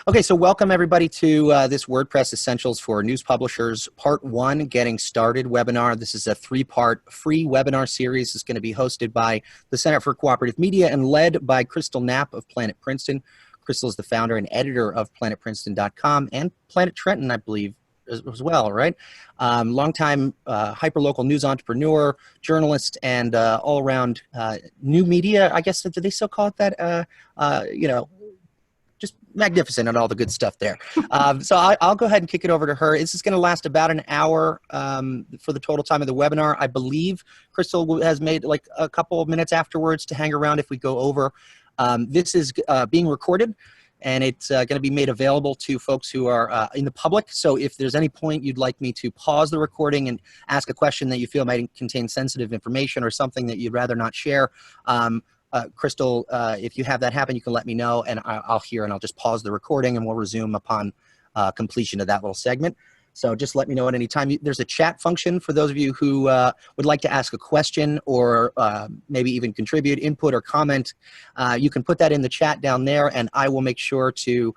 Okay, so welcome everybody to this WordPress Essentials for News Publishers Part 1, Getting Started webinar. This is a 3-part free webinar series. It's going to be hosted by the Center for Cooperative Media and led by Crystal Knapp of Planet Princeton. Crystal is the founder and editor of planetprinceton.com and Planet Trenton, I believe, as well, right? Longtime hyperlocal news entrepreneur, journalist, and all-around new media, I guess, do they still call it that? Just magnificent and all the good stuff there. So I'll go ahead and kick it over to her. This is going to last about an hour for the total time of the webinar. I believe Crystal has made like a couple of minutes afterwards to hang around if we go over. This is being recorded, and it's going to be made available to folks who are in the public. So if there's any point you'd like me to pause the recording and ask a question that you feel might contain sensitive information or something that you'd rather not share, Crystal, if you have that happen, you can let me know, and I'll hear, and I'll just pause the recording, and we'll resume upon completion of that little segment. So just let me know at any time. There's a chat function for those of you who would like to ask a question or maybe even contribute, input, or comment. You can put that in the chat down there, and I will make sure to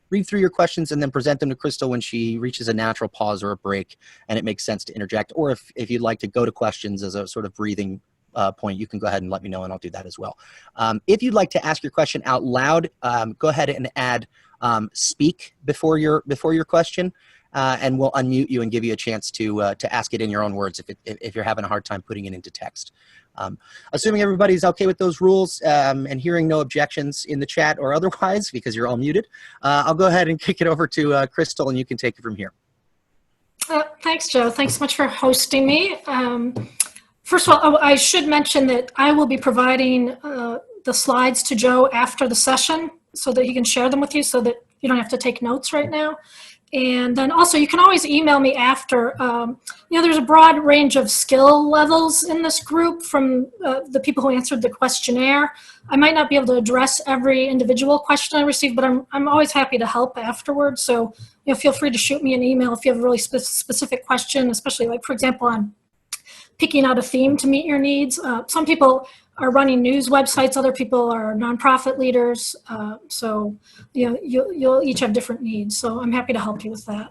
read through your questions and then present them to Crystal when she reaches a natural pause or a break, and it makes sense to interject. Or if you'd like to go to questions as a sort of breathing point, you can go ahead and let me know, and I'll do that as well. If you'd like to ask your question out loud, go ahead and add speak before your question, and we'll unmute you and give you a chance to ask it in your own words if you're having a hard time putting it into text. Assuming everybody's okay with those rules and hearing no objections in the chat or otherwise, because you're all muted, I'll go ahead and kick it over to Crystal, and you can take it from here. Thanks, Joe. Thanks so much for hosting me. First of all, I should mention that I will be providing the slides to Joe after the session so that he can share them with you so that you don't have to take notes right now. And then also you can always email me after. There's a broad range of skill levels in this group from the people who answered the questionnaire. I might not be able to address every individual question I receive, but I'm always happy to help afterwards. So feel free to shoot me an email if you have a really specific question, especially like, for example, on picking out a theme to meet your needs. Some people are running news websites, other people are nonprofit leaders. So you'll each have different needs. So I'm happy to help you with that.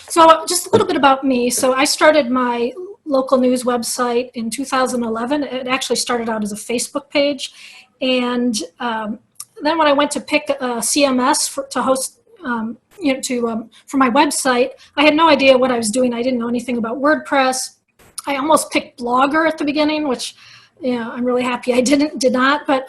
So just a little bit about me. So I started my local news website in 2011. It actually started out as a Facebook page. And then when I went to pick a CMS to host for my website, I had no idea what I was doing. I didn't know anything about WordPress. I almost picked Blogger at the beginning, which I'm really happy I did not. But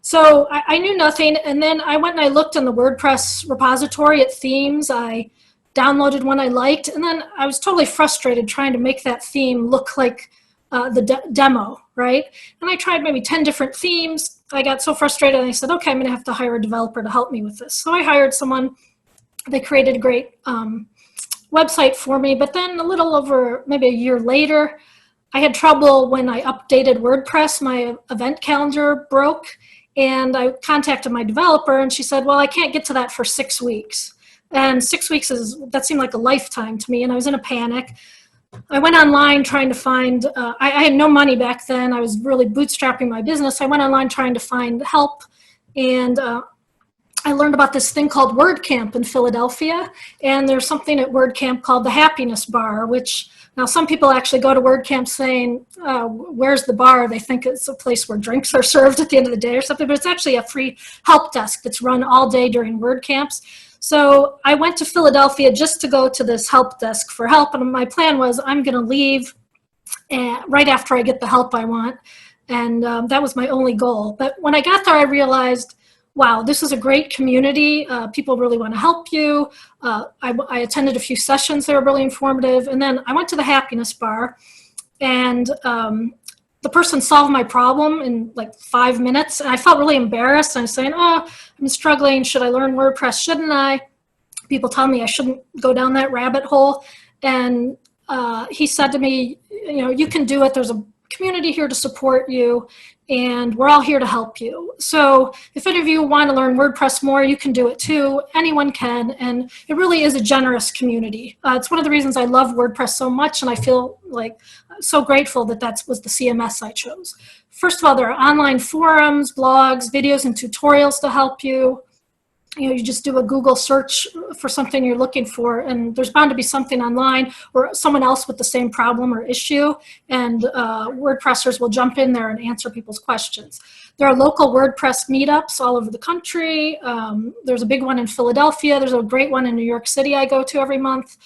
so I knew nothing, and then I went and I looked in the WordPress repository at themes. I downloaded one I liked, and then I was totally frustrated trying to make that theme look like the demo, right? And I tried maybe 10 different themes. I got so frustrated, and I said, okay, I'm going to have to hire a developer to help me with this. So I hired someone. They created a great website for me, but then a little over maybe a year later, I had trouble when I updated WordPress. My event calendar broke, and I contacted my developer, and she said, well, I can't get to that for 6 weeks. And 6 weeks that seemed like a lifetime to me, and I was in a panic. I went online trying to find, I had no money back then. I was really bootstrapping my business. I went online trying to find help, and I learned about this thing called WordCamp in Philadelphia, and there's something at WordCamp called the Happiness Bar, which now some people actually go to WordCamp saying, where's the bar? They think it's a place where drinks are served at the end of the day or something, but it's actually a free help desk that's run all day during WordCamps. So I went to Philadelphia just to go to this help desk for help, and my plan was I'm going to leave right after I get the help I want, and that was my only goal. But when I got there, I realized, wow, this is a great community. People really want to help you. I attended a few sessions that were really informative. And then I went to the Happiness Bar, and the person solved my problem in like 5 minutes. And I felt really embarrassed. And I'm saying, oh, I'm struggling. Should I learn WordPress? Shouldn't I? People tell me I shouldn't go down that rabbit hole. And he said to me, you can do it. There's a community here to support you, and we're all here to help you. So if any of you want to learn WordPress more, you can do it too. Anyone can, and it really is a generous community. It's one of the reasons I love WordPress so much, and I feel like so grateful that was the CMS I chose. First of all, there are online forums, blogs, videos, and tutorials to help you. you just do a Google search for something you're looking for, and there's bound to be something online or someone else with the same problem or issue, and WordPressers will jump in there and answer people's questions. There are local WordPress meetups all over the country. There's a big one in Philadelphia. There's a great one in New York City I go to every month.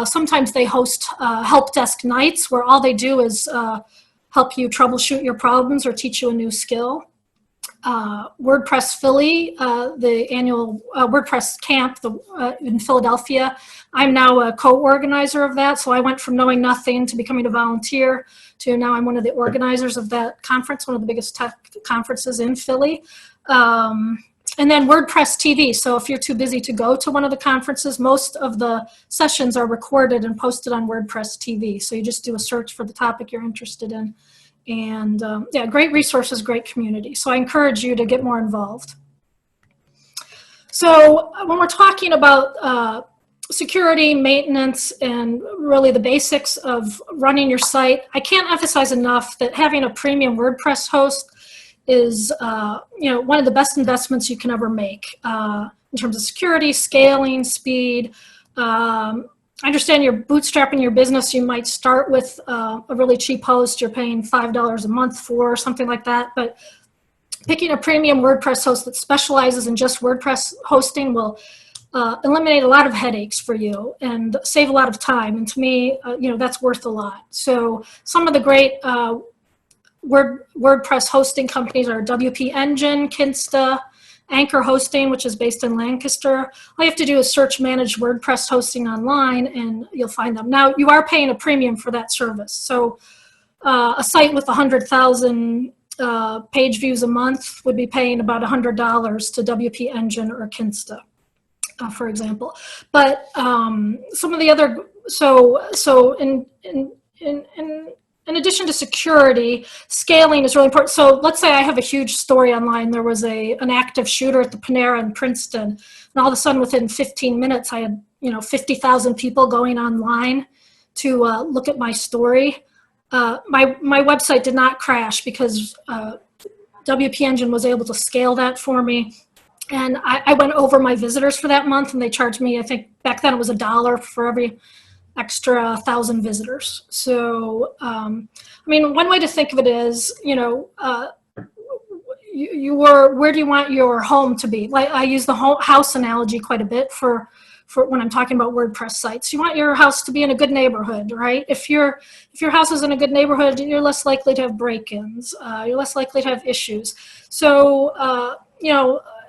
Sometimes they host help desk nights where all they do is help you troubleshoot your problems or teach you a new skill. WordPress Philly, the annual WordPress camp in Philadelphia. I'm now a co-organizer of that, so I went from knowing nothing to becoming a volunteer to now I'm one of the organizers of that conference, one of the biggest tech conferences in Philly. And then WordPress TV. So if you're too busy to go to one of the conferences, most of the sessions are recorded and posted on WordPress TV. So you just do a search for the topic you're interested in. And yeah, great resources, great community. So I encourage you to get more involved. So when we're talking about security, maintenance, and really the basics of running your site, I can't emphasize enough that having a premium WordPress host is one of the best investments you can ever make in terms of security, scaling, speed. I understand you're bootstrapping your business. You might start with a really cheap host you're paying $5 a month for, or something like that. But picking a premium WordPress host that specializes in just WordPress hosting will eliminate a lot of headaches for you and save a lot of time. And to me, that's worth a lot. So some of the great WordPress hosting companies are WP Engine, Kinsta, Anchor Hosting, which is based in Lancaster. All you have to do is search Managed WordPress Hosting online and you'll find them. Now, you are paying a premium for that service. So a site with 100,000 page views a month would be paying about $100 to WP Engine or Kinsta, for example. But some of the other, in addition to security, scaling is really important. So let's say I have a huge story online. There was an active shooter at the Panera in Princeton, and all of a sudden within 15 minutes, I had 50,000 people going online to look at my story. My website did not crash because WP Engine was able to scale that for me. And I went over my visitors for that month, and they charged me, I think back then it was $1 for every extra 1,000 visitors. So, one way to think of it is, where do you want your home to be? Like I use the house analogy quite a bit for when I'm talking about WordPress sites. You want your house to be in a good neighborhood, right? If your house is in a good neighborhood, you're less likely to have break-ins. You're less likely to have issues. So,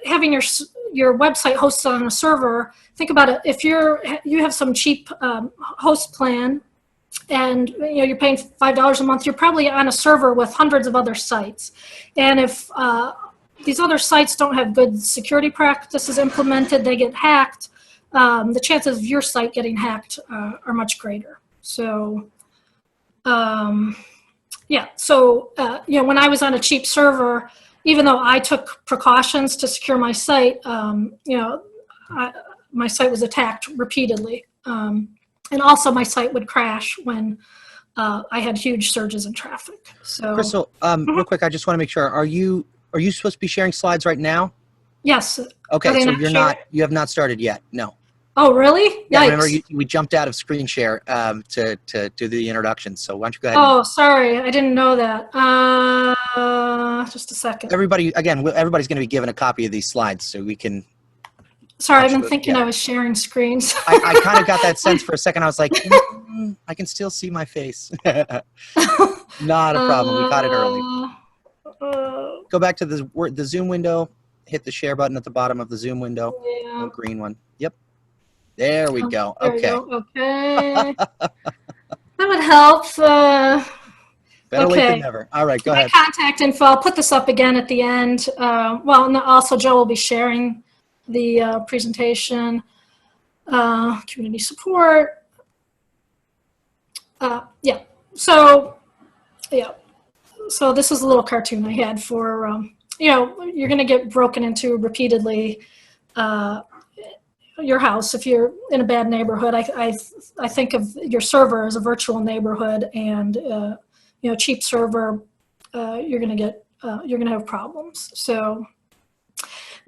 having your website hosted on a server, think about it. If you have some cheap host plan and you're paying $5 a month, you're probably on a server with hundreds of other sites. And if these other sites don't have good security practices implemented, they get hacked, the chances of your site getting hacked are much greater. So, when I was on a cheap server, even though I took precautions to secure my site, my site was attacked repeatedly. And also my site would crash when I had huge surges in traffic. So, Crystal, real quick, I just want to make sure, are you supposed to be sharing slides right now? Yes. Okay, so you have not started yet, no. Oh, really? Yeah, Yikes. remember we jumped out of screen share to do the introduction. So why don't you go ahead? Oh, sorry, I didn't know that. Just a second. Everybody's going to be given a copy of these slides, so we can. Sorry, I've been thinking I was sharing screens. I kind of got that sense for a second. I was like, I can still see my face. Not a problem. We caught it early. Go back to the Zoom window. Hit the share button at the bottom of the Zoom window. Yeah. The green one. Yep. There we go. There Okay. we go. Okay. That would help. Better late than never. All right, go ahead. My contact info. I'll put this up again at the end. Also Joe will be sharing the presentation. Community support. So this is a little cartoon I had for you're going to get broken into repeatedly. Your house, if you're in a bad neighborhood, I think of your server as a virtual neighborhood, and cheap server, you're gonna have problems. So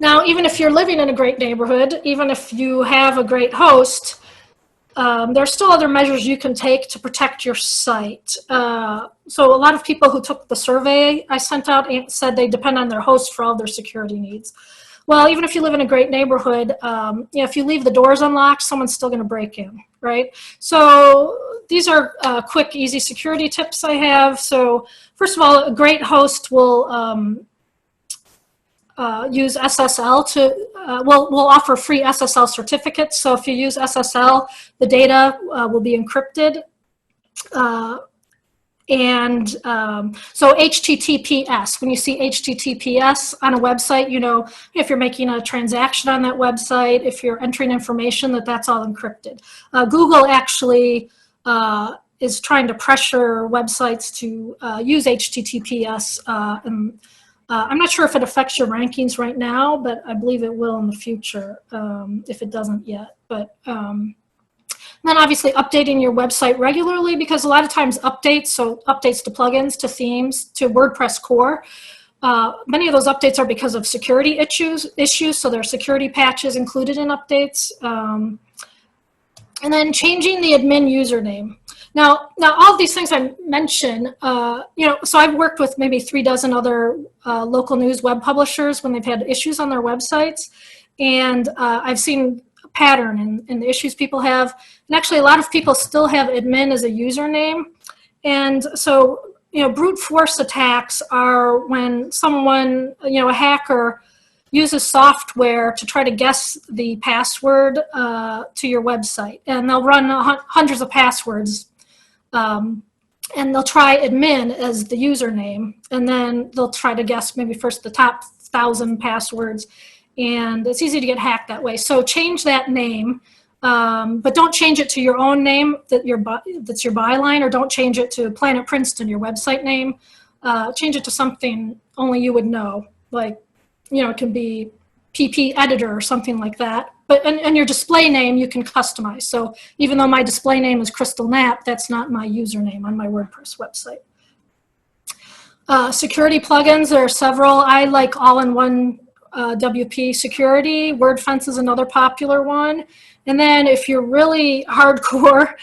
Now, even if you're living in a great neighborhood, even if you have a great host, there are still other measures you can take to protect your site. So a lot of people who took the survey I sent out said they depend on their host for all their security needs. Well, even if you live in a great neighborhood, if you leave the doors unlocked, someone's still going to break in, right? So these are quick, easy security tips I have. So first of all, a great host will use SSL to, we'll offer free SSL certificates. So if you use SSL, the data will be encrypted. So HTTPS, when you see HTTPS on a website, if you're making a transaction on that website, if you're entering information, that's all encrypted. Google actually is trying to pressure websites to use HTTPS, and I'm not sure if it affects your rankings right now, but I believe it will in the future, if it doesn't yet. But then obviously updating your website regularly, because a lot of times updates to plugins, to themes, to WordPress core, many of those updates are because of security issues, so there are security patches included in updates. And then changing the admin username. Now all of these things I mentioned, so I've worked with maybe 3 dozen other local news web publishers when they've had issues on their websites, and I've seen a pattern in the issues people have. And actually, a lot of people still have admin as a username, and so brute force attacks are when someone, a hacker, uses software to try to guess the password to your website, and they'll run hundreds of passwords. And they'll try admin as the username, and then they'll try to guess maybe first the top 1,000 passwords, and it's easy to get hacked that way. So change that name, but don't change it to your own name that's your byline, or don't change it to Planet Princeton, your website name. Change it to something only you would know, like it can be PP Editor or something like that. But and your display name you can customize. So even though my display name is Crystal Knapp, that's not my username on my WordPress website. Security plugins, there are several. I like all-in-one WP security. WordFence is another popular one. And then if you're really hardcore,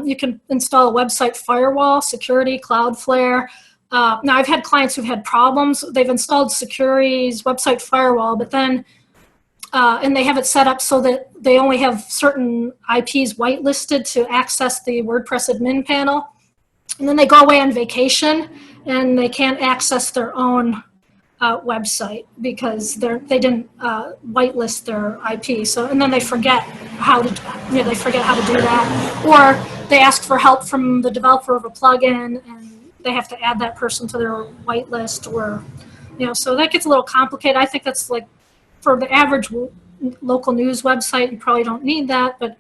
you can install a website firewall, security, Cloudflare. Now I've had clients who've had problems. They've installed security's website firewall, but then and they have it set up so that they only have certain IPs whitelisted to access the WordPress admin panel. And then they go away on vacation and they can't access their own website because they didn't whitelist their IP. So, and then they forget how to, do that. Or they ask for help from the developer of a plugin and they have to add that person to their whitelist, or, so that gets a little complicated. I think that's like, for the average local news website, you probably don't need that, but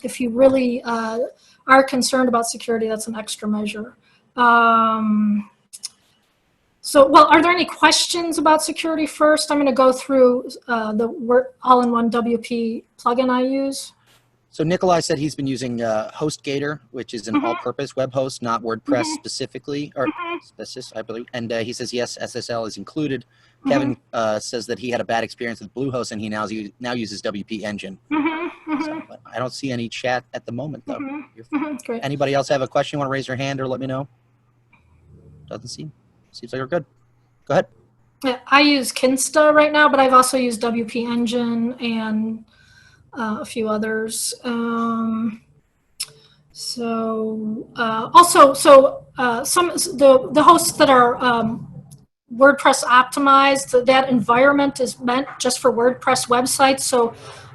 if you really are concerned about security, that's an extra measure. Well, are there any questions about security first? I'm going to go through the all-in-one WP plugin I use. So Nikolai said he's been using HostGator, which is an all-purpose web host, not WordPress specifically, or I believe. And he says, yes, SSL is included. Kevin says that he had a bad experience with Bluehost, and he now uses WP Engine. So, but I don't see any chat at the moment, though. Great. Anybody else have a question? You want to raise your hand or let me know? Doesn't seem. Seems like we're good. Go ahead. Yeah, I use Kinsta right now, but I've also used WP Engine and a few others. The hosts that are WordPress optimized, that environment is meant just for WordPress websites. So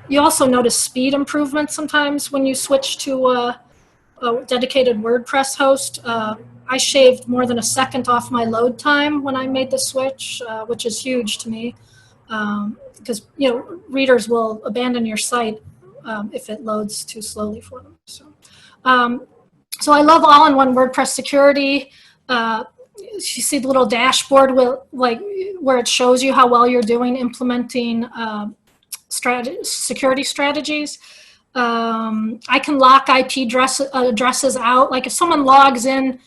you also notice speed improvements sometimes when you switch to a dedicated WordPress host. I shaved more than a second off my load time when I made the switch, which is huge to me, because readers will abandon your site if it loads too slowly for them. So I love all-in-one WordPress security. You see the little dashboard where it shows you how well you're doing implementing security strategies. I can lock IP addresses out. Like if someone logs in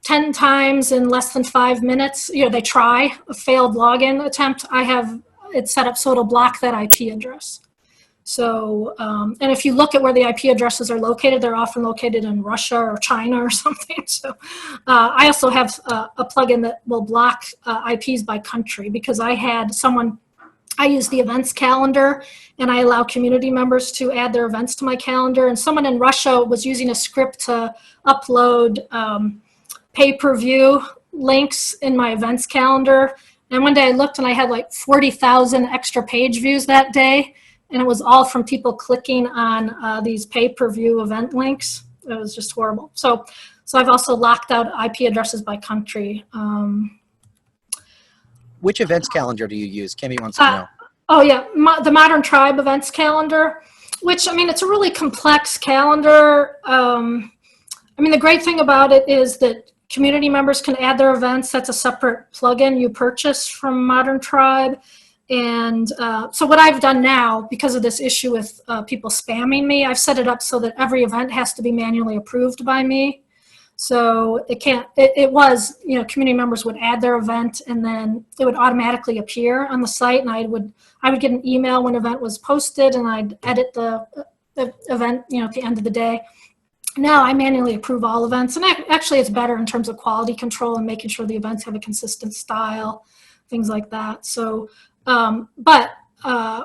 10 times in less than 5 minutes, they try a failed login attempt, I have it's set up so it'll block that IP address. So, and if you look at where the IP addresses are located, they're often located in Russia or China or something. So I also have a plugin that will block IPs by country, because I had someone, I use the events calendar, and I allow community members to add their events to my calendar. And someone in Russia was using a script to upload pay-per-view links in my events calendar. And one day I looked and I had like 40,000 extra page views that day. And it was all from people clicking on these pay-per-view event links. It was just horrible. So I've also locked out IP addresses by country. Which events calendar do you use? Kimmy wants to know. Oh yeah, the Modern Tribe events calendar, which, I mean, it's a really complex calendar. I mean, the great thing about it is that community members can add their events. That's a separate plugin you purchase from Modern Tribe. And so what I've done now, because of this issue with people spamming me, I've set it up so that every event has to be manually approved by me. So it was, community members would add their event and then it would automatically appear on the site, and I would get an email when an event was posted, and I'd edit the event, at the end of the day. Now I manually approve all events, and actually it's better in terms of quality control and making sure the events have a consistent style, things like that. So, but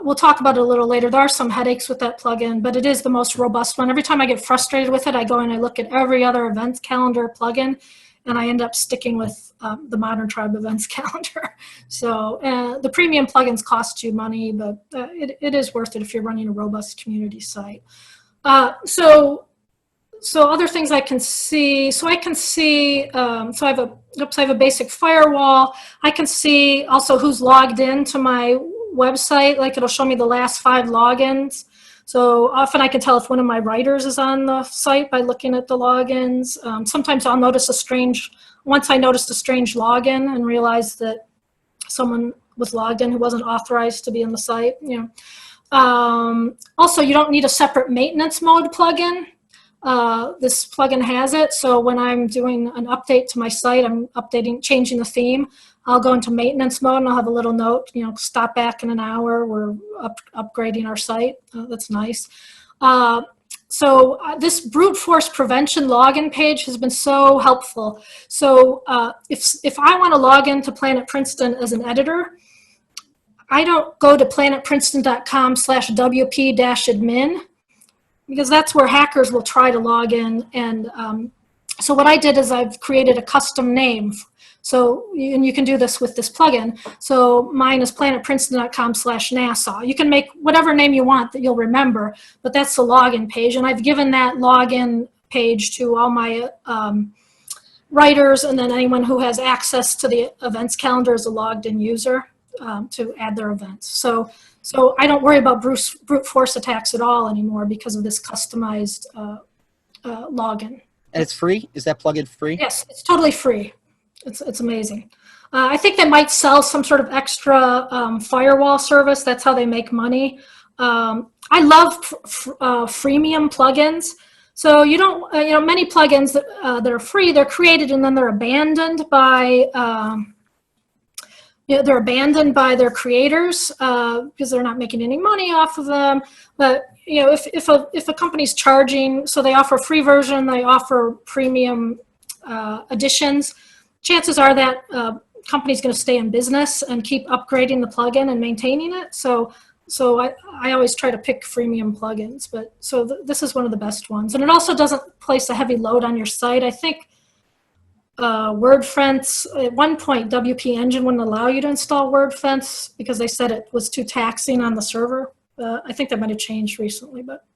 we'll talk about it a little later. There are some headaches with that plugin, but it is the most robust one. Every time I get frustrated with it, I go and I look at every other events calendar plugin, and I end up sticking with the Modern Tribe events calendar. So the premium plugins cost you money, but it is worth it if you're running a robust community site. So other things I can see. So I can see, I have a basic firewall. I can see also who's logged in to my website. Like, it'll show me the last 5 logins. So often I can tell if one of my writers is on the site by looking at the logins. Sometimes I'll notice once I noticed a strange login and realized that someone was logged in who wasn't authorized to be on the site. Also, you don't need a separate maintenance mode plugin. This plugin has it, so when I'm doing an update to my site, I'm changing the theme, I'll go into maintenance mode and I'll have a little note, stop back in an hour, we're upgrading our site. That's nice. So this brute force prevention login page has been so helpful. So if I want to log into Planet Princeton as an editor, I don't go to planetprinceton.com/wp-admin, because that's where hackers will try to log in. And so what I did is I've created a custom name. So, and you can do this with this plugin. So mine is planetprinceton.com/NASA. You can make whatever name you want that you'll remember, but that's the login page. And I've given that login page to all my writers, and then anyone who has access to the events calendar as a logged in user to add their events. So I don't worry about brute force attacks at all anymore because of this customized login. And it's free? Is that plugin free? Yes, it's totally free. It's amazing. I think they might sell some sort of extra firewall service. That's how they make money. I love freemium plugins. So you don't, many plugins that are free, they're created and then they're abandoned by their creators because they're not making any money off of them. But if a company's charging, so they offer a free version, they offer premium editions, chances are that company's going to stay in business and keep upgrading the plugin and maintaining it. So I always try to pick freemium plugins. But this is one of the best ones, and it also doesn't place a heavy load on your site. I think WordFence, at one point WP Engine wouldn't allow you to install WordFence because they said it was too taxing on the server. I think that might have changed recently, but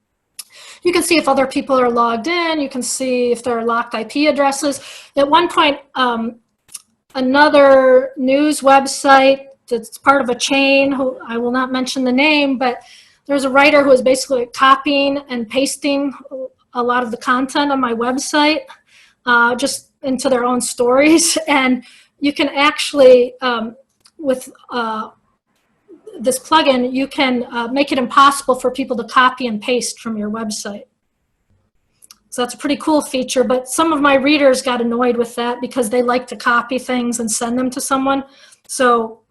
you can see if other people are logged in. You can see if there are locked IP addresses. At one point, another news website that's part of a chain, who I will not mention the name, but there's a writer who is basically copying and pasting a lot of the content on my website just into their own stories. And you can actually, with this plugin, you can make it impossible for people to copy and paste from your website. So that's a pretty cool feature, but some of my readers got annoyed with that because they like to copy things and send them to someone. So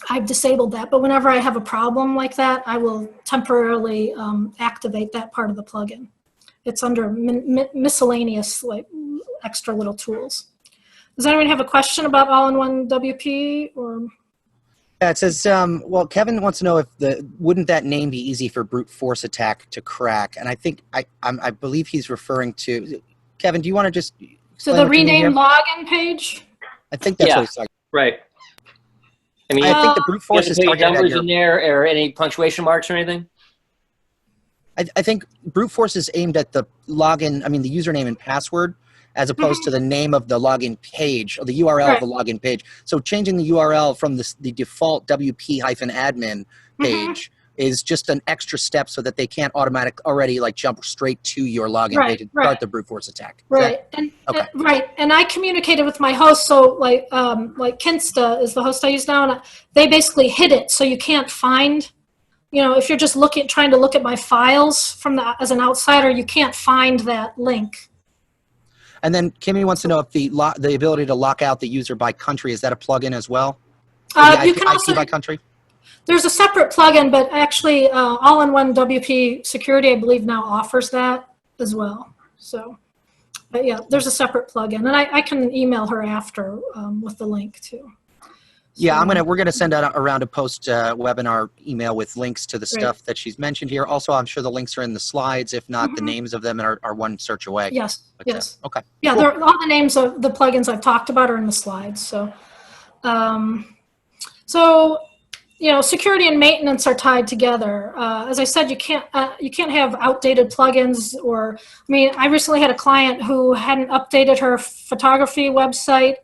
I've disabled that. But whenever I have a problem like that, I will temporarily activate that part of the plugin. It's under miscellaneous, like extra little tools. Does anyone have a question about all-in-one WP or? Yeah, it says, well, Kevin wants to know if wouldn't that name be easy for brute force attack to crack? And I think I believe he's referring to, Kevin, do you want to just So the rename login page? I think that's what he's talking. Right. I mean, I think the brute force is targeted at numbers in there or any punctuation marks or anything. I think brute force is aimed at the login, I mean, the username and password, as opposed to the name of the login page or the URL of the login page. So changing the URL from the default WP-admin page is just an extra step so that they can't already like jump straight to your login page and start the brute force attack. Right. And I communicated with my host. So like Kinsta is the host I use now, and they basically hid it so you can't find. You know, if you're just trying to look at my files as an outsider, you can't find that link. And then Kimmy wants to know if the ability to lock out the user by country, is that a plugin as well? You can also, IP by country? There's a separate plugin, but actually all-in-one WP Security, I believe, now offers that as well. So, but yeah, there's a separate plugin, and I can email her after with the link too. Yeah, we're gonna send out around a post webinar email with links to the stuff that she's mentioned here. Also, I'm sure the links are in the slides. If not, the names of them are one search away. Yes. But, yes. Okay. Yeah, cool. all the names of the plugins I've talked about are in the slides. So, you know, security and maintenance are tied together. As I said, you can't have outdated plugins. Or, I mean, I recently had a client who hadn't updated her photography website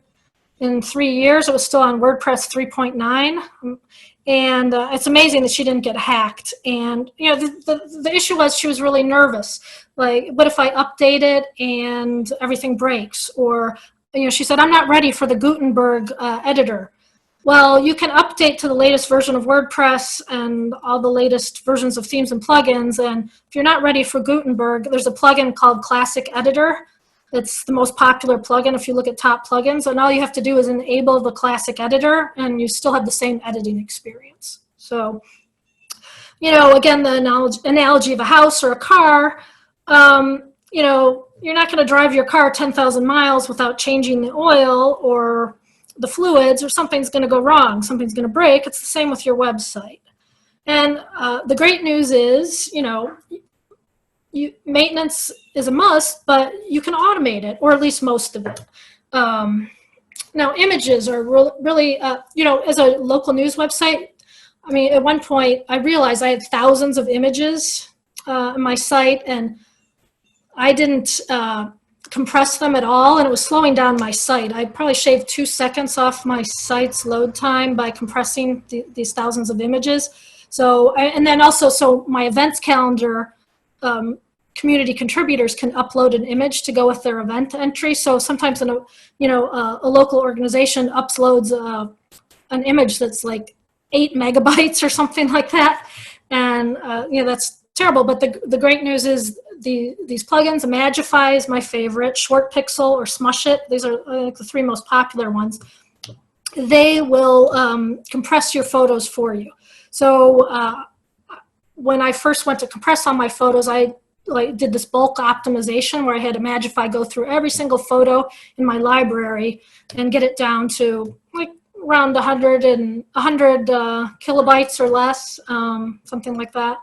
in 3 years. It was still on WordPress 3.9, and it's amazing that she didn't get hacked. And you know, the issue was she was really nervous. Like, what if I update it and everything breaks? Or, you know, she said, I'm not ready for the Gutenberg editor. Well, you can update to the latest version of WordPress and all the latest versions of themes and plugins. And if you're not ready for Gutenberg, there's a plugin called Classic Editor. It's the most popular plugin if you look at top plugins. And all you have to do is enable the Classic Editor, and you still have the same editing experience. So, you know, again, the analogy of a house or a car, you know, you're not going to drive your car 10,000 miles without changing the oil or the fluids, or something's going to go wrong, something's going to break. It's the same with your website. And the great news is, you know, maintenance is a must, but you can automate it, or at least most of it. Now, images are really, you know, as a local news website, I mean, at one point I realized I had thousands of images on my site, and I didn't compress them at all, and it was slowing down my site. I probably shaved 2 seconds off my site's load time by compressing these thousands of images. So, and then also, so my events calendar, community contributors can upload an image to go with their event entry. So sometimes, a local organization uploads an image that's like 8 megabytes or something like that, and you know, that's terrible. But the great news is these plugins, Magify is my favorite, Short Pixel or Smush It. These are the 3 most popular ones. They will compress your photos for you. So when I first went to compress all my photos, I did this bulk optimization where I had Magify go through every single photo in my library and get it down to like around 100 kilobytes or less, something like that.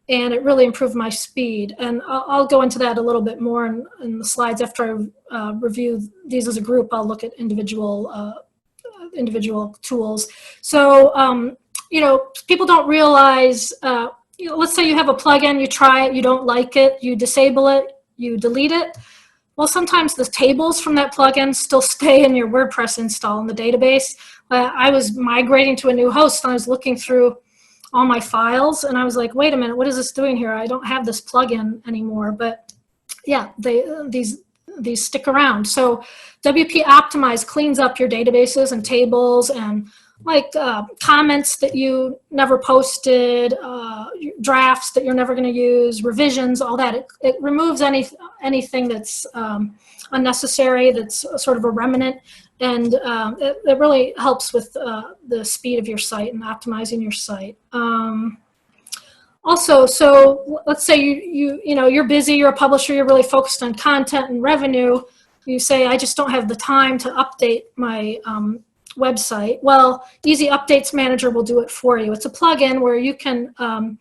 And it really improved my speed. And I'll go into that a little bit more in the slides after I review these as a group. I'll look at individual tools. So, you know, people don't realize, you know, let's say you have a plugin, you try it, you don't like it, you disable it, you delete it. Well, sometimes the tables from that plugin still stay in your WordPress install in the database. I was migrating to a new host, and I was looking through all my files, and I was like, wait a minute, what is this doing here? I don't have this plugin anymore. But yeah, these stick around. So WP Optimize cleans up your databases and tables and comments that you never posted, drafts that you're never going to use, revisions, all that. It removes anything that's unnecessary, that's sort of a remnant, and it really helps with the speed of your site and optimizing your site. Also, so let's say you're busy, you're a publisher, you're really focused on content and revenue. You say, I just don't have the time to update my website. Well, Easy Updates Manager will do it for you. It's a plugin where you can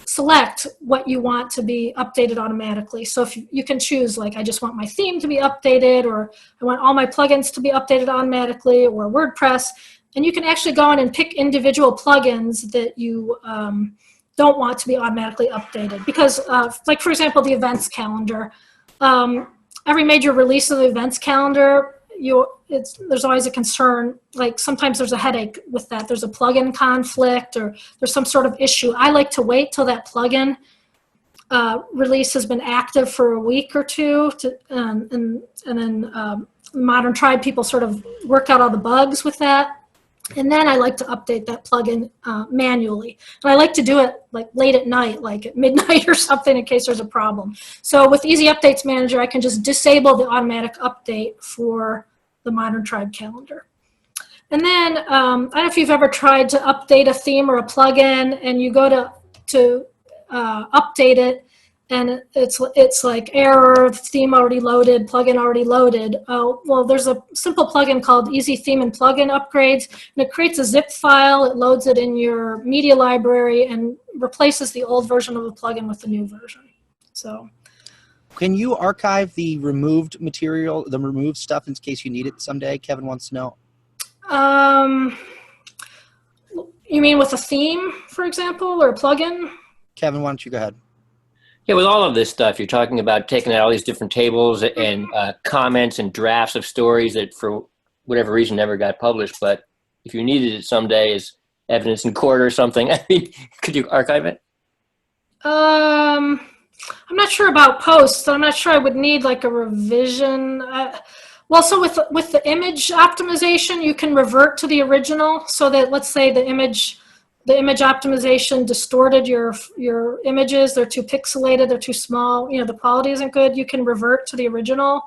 select what you want to be updated automatically. So if you can choose, like, I just want my theme to be updated, or I want all my plugins to be updated automatically, or WordPress. And you can actually go in and pick individual plugins that you don't want to be automatically updated. Because, like, for example, the events calendar. Every major release of the events calendar, there's always a concern, like sometimes there's a headache with that. There's a plugin conflict, or there's some sort of issue. I like to wait till that plugin release has been active for a week or two, and then Modern Tribe people sort of work out all the bugs with that. And then I like to update that plugin manually. And I like to do it like late at night, like at midnight or something, in case there's a problem. So with Easy Updates Manager, I can just disable the automatic update for the Modern Tribe calendar. And then, I don't know if you've ever tried to update a theme or a plugin, and you go to update it, and it's like error, theme already loaded, plugin already loaded. Well, there's a simple plugin called Easy Theme and Plugin Upgrades, and it creates a zip file. It loads it in your media library and replaces the old version of the plugin with the new version. So, can you archive the removed material, the removed stuff, in case you need it someday? Kevin wants to know. You mean with a theme, for example, or a plugin? Kevin, why don't you go ahead? Yeah, with all of this stuff, you're talking about taking out all these different tables and comments and drafts of stories that for whatever reason never got published. But if you needed it someday as evidence in court or something, I mean, could you archive it? I'm not sure about posts. I'm not sure I would need like a revision. Well, so with the image optimization, you can revert to the original, so that, let's say the image optimization distorted your images. They're too pixelated, they're too small, the quality isn't good. You can revert to the original.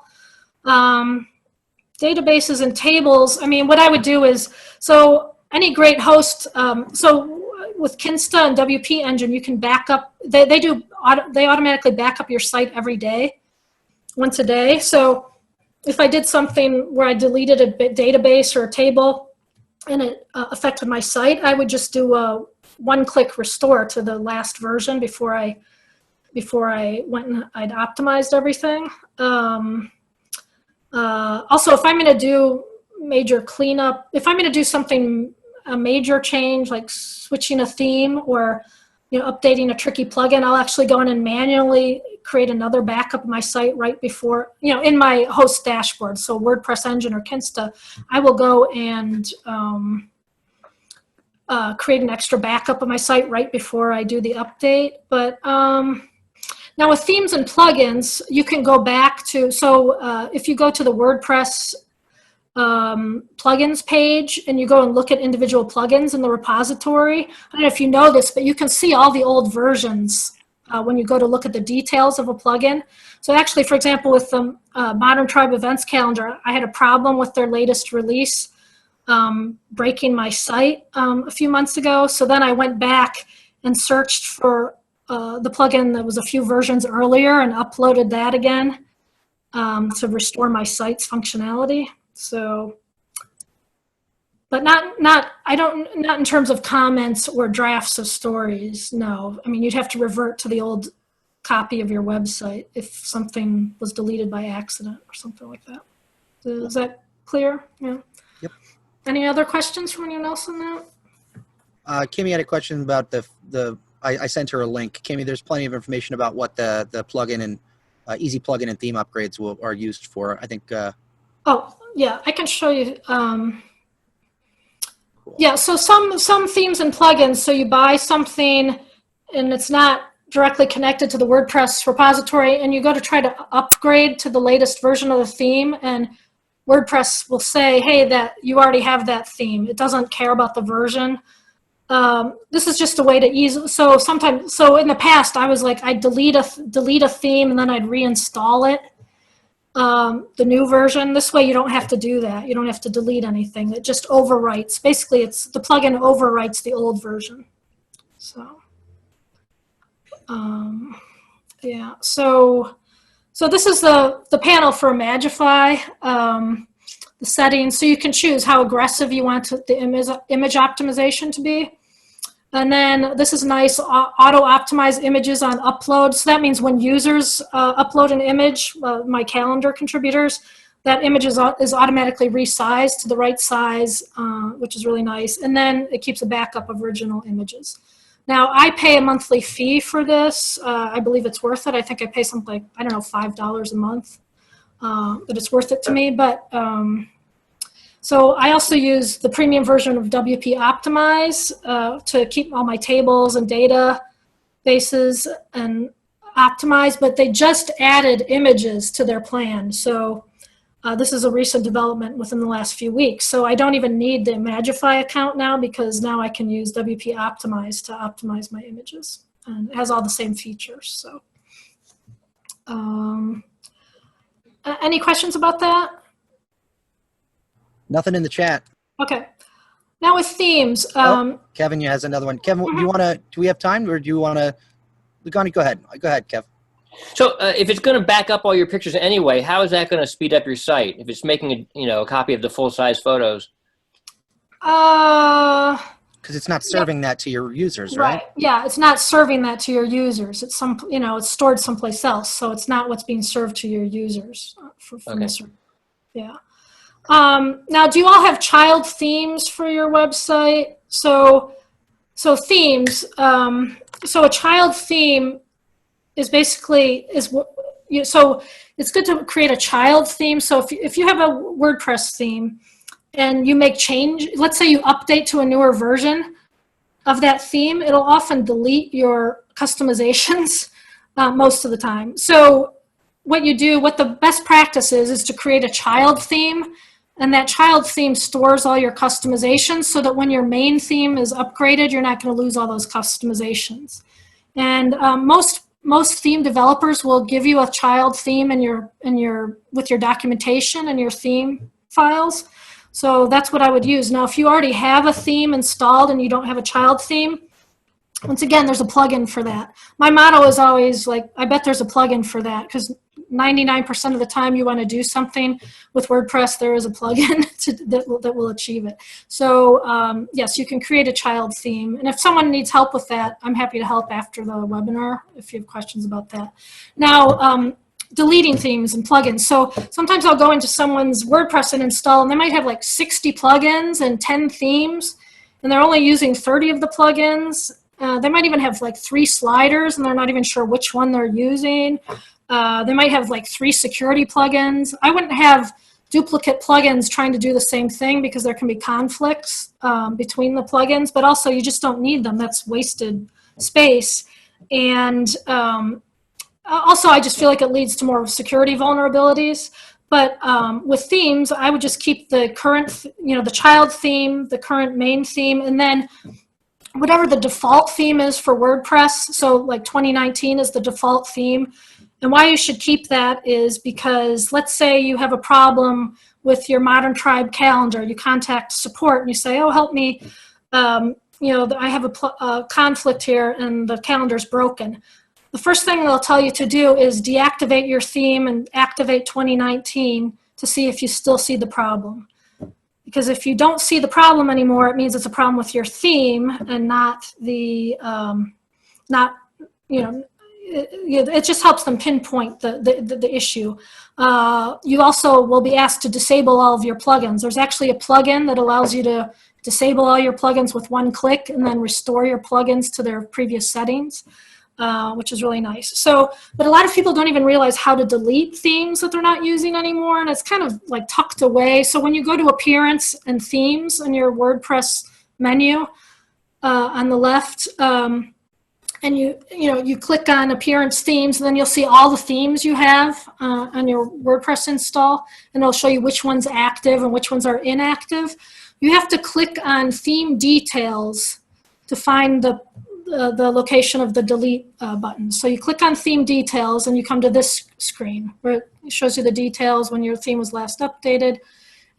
Databases and tables, I mean, what I would do is, so any great host, so with Kinsta and WP Engine, you can back up, they automatically back up your site every day, once a day. So if I did something where I deleted a database or a table, and it affected my site, I would just do a one-click restore to the last version before I went and I'd optimized everything. Also, if I'm going to do major cleanup, if I'm going to do something, a major change, like switching a theme or updating a tricky plugin, I'll actually go in and manually create another backup of my site right before, in my host dashboard. So WordPress Engine or Kinsta, I will go and create an extra backup of my site right before I do the update. But now with themes and plugins, you can go back to, so if you go to the WordPress plugins page and you go and look at individual plugins in the repository, I don't know if you know this, but you can see all the old versions when you go to look at the details of a plugin. So actually, for example, with the Modern Tribe Events Calendar, I had a problem with their latest release breaking my site a few months ago. So then I went back and searched for the plugin that was a few versions earlier and uploaded that again to restore my site's functionality. So, but not in terms of comments or drafts of stories. No, I mean, you'd have to revert to the old copy of your website if something was deleted by accident or something like that. Is that clear? Yeah. Yep. Any other questions from anyone else on that? Kimmy had a question about I sent her a link. Kimmy, there's plenty of information about what the plugin and easy plugin and theme upgrades are used for. I think. Oh, yeah, I can show you. Cool. Yeah, so some themes and plugins, so you buy something and it's not directly connected to the WordPress repository, and you go to try to upgrade to the latest version of the theme, and WordPress will say, hey, that you already have that theme. It doesn't care about the version. This is just a way to ease. So sometimes, so in the past, I was like, I'd delete a theme and then I'd reinstall it, the new version. This way, you don't have to do that. You don't have to delete anything. It just overwrites. Basically, it's the plugin overwrites the old version. So, yeah. So this is the panel for Magify. The settings, so you can choose how aggressive you want the image optimization to be. And then this is nice, auto-optimize images on upload. So that means when users upload an image, my calendar contributors, that image is automatically resized to the right size, which is really nice. And then it keeps a backup of original images. Now, I pay a monthly fee for this. I believe it's worth it. I think I pay something like, I don't know, $5 a month. But it's worth it to me. But so I also use the premium version of WP Optimize to keep all my tables and databases and optimized, but they just added images to their plan. So this is a recent development within the last few weeks. So I don't even need the Magify account now, because now I can use WP Optimize to optimize my images. And it has all the same features. So. Any questions about that? Nothing in the chat. Okay. Now with themes. Kevin has another one. Kevin, do we have time, or do you want to? Lugani, go ahead. Go ahead, Kev. So if it's going to back up all your pictures anyway, how is that going to speed up your site? If it's making a copy of the full-size photos? Because it's not serving that to your users, right? Yeah, it's not serving that to your users. It's it's stored someplace else, so it's not what's being served to your users. From this. Yeah. Now, do you all have child themes for your website? So themes. So a child theme is basically so it's good to create a child theme. So if you have a WordPress theme and you make change, let's say you update to a newer version of that theme, it'll often delete your customizations most of the time. So what the best practice is to create a child theme, and that child theme stores all your customizations so that when your main theme is upgraded, you're not going to lose all those customizations. And most theme developers will give you a child theme with your documentation and your theme files. So that's what I would use. Now, if you already have a theme installed and you don't have a child theme, once again, there's a plugin for that. My motto is always like, I bet there's a plugin for that, because 99% of the time you want to do something with WordPress, there is a plugin that will achieve it. So yes, you can create a child theme. And if someone needs help with that, I'm happy to help after the webinar if you have questions about that. Now, deleting themes and plugins. So sometimes I'll go into someone's WordPress and install, and they might have like 60 plugins and 10 themes, and they're only using 30 of the plugins. They might even have like 3 sliders, and they're not even sure which one they're using. They might have like 3 security plugins. I wouldn't have duplicate plugins trying to do the same thing, because there can be conflicts between the plugins, but also you just don't need them. That's wasted space. And also, I just feel like it leads to more security vulnerabilities. But with themes, I would just keep the current, the child theme, the current main theme, and then whatever the default theme is for WordPress. So like 2019 is the default theme. And why you should keep that is because let's say you have a problem with your Modern Tribe calendar. You contact support and you say, oh, help me. I have a conflict here and the calendar's broken. The first thing they'll tell you to do is deactivate your theme and activate 2019 to see if you still see the problem. Because if you don't see the problem anymore, it means it's a problem with your theme and not the, it just helps them pinpoint the issue. You also will be asked to disable all of your plugins. There's actually a plugin that allows you to disable all your plugins with one click and then restore your plugins to their previous settings. Which is really nice. But a lot of people don't even realize how to delete themes that they're not using anymore, and it's kind of like tucked away. So when you go to Appearance and Themes in your WordPress menu on the left, and you click on appearance themes, and then you'll see all the themes you have on your WordPress install, and it'll show you which one's active and which ones are inactive. You have to click on theme details to find the location of the delete button. So you click on theme details and you come to this screen where it shows you the details when your theme was last updated.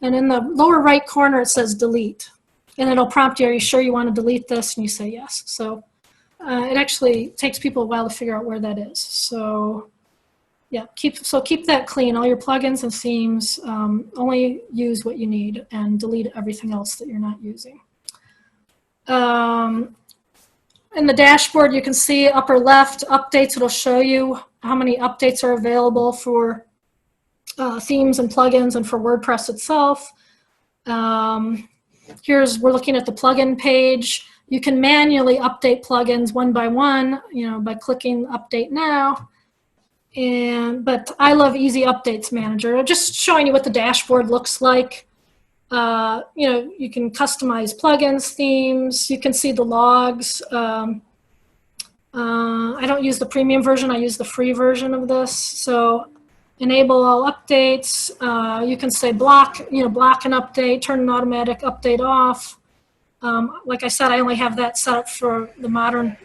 And in the lower right corner, it says delete. And it'll prompt you, are you sure you want to delete this? And you say yes. So it actually takes people a while to figure out where that is. So yeah, keep that clean. All your plugins and themes, only use what you need and delete everything else that you're not using. In the dashboard, you can see upper left, updates. It'll show you how many updates are available for themes and plugins and for WordPress itself. We're looking at the plugin page. You can manually update plugins one by one, by clicking Update Now. But I love Easy Updates Manager. Just showing you what the dashboard looks like. You can customize plugins, themes. You can see the logs. I don't use the premium version. I use the free version of this. So enable all updates. You can say block an update, turn an automatic update off. Like I said, I only have that set up for the modern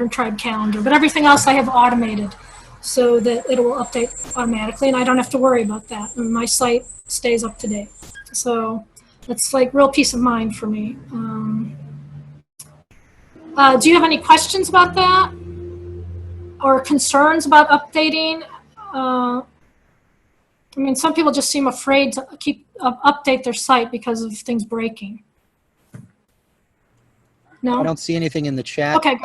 tribe calendar, but everything else I have automated so that it will update automatically, and I don't have to worry about that. And my site stays up to date. So it's like real peace of mind for me. Do you have any questions about that or concerns about updating? Some people just seem afraid to update their site because of things breaking. No? I don't see anything in the chat. Okay.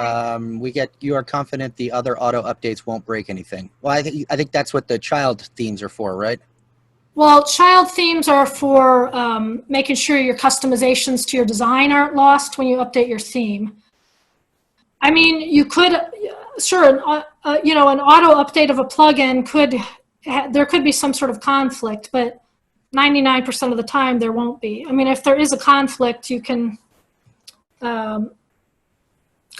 You are confident the other auto updates won't break anything. Well, I think that's what the child themes are for, right? Well, child themes are for making sure your customizations to your design aren't lost when you update your theme. You could, sure, an auto update of a plugin there could be some sort of conflict, but 99% of the time there won't be. If there is a conflict, you can go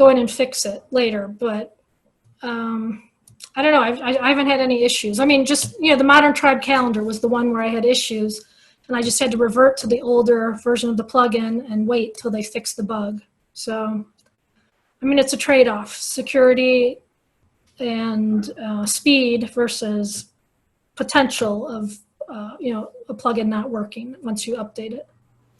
in and fix it later, but I don't know. I haven't had any issues. The modern tribe calendar was the one where I had issues, and I just had to revert to the older version of the plugin and wait till they fixed the bug. So, it's a trade-off: security and speed versus potential of a plugin not working once you update it.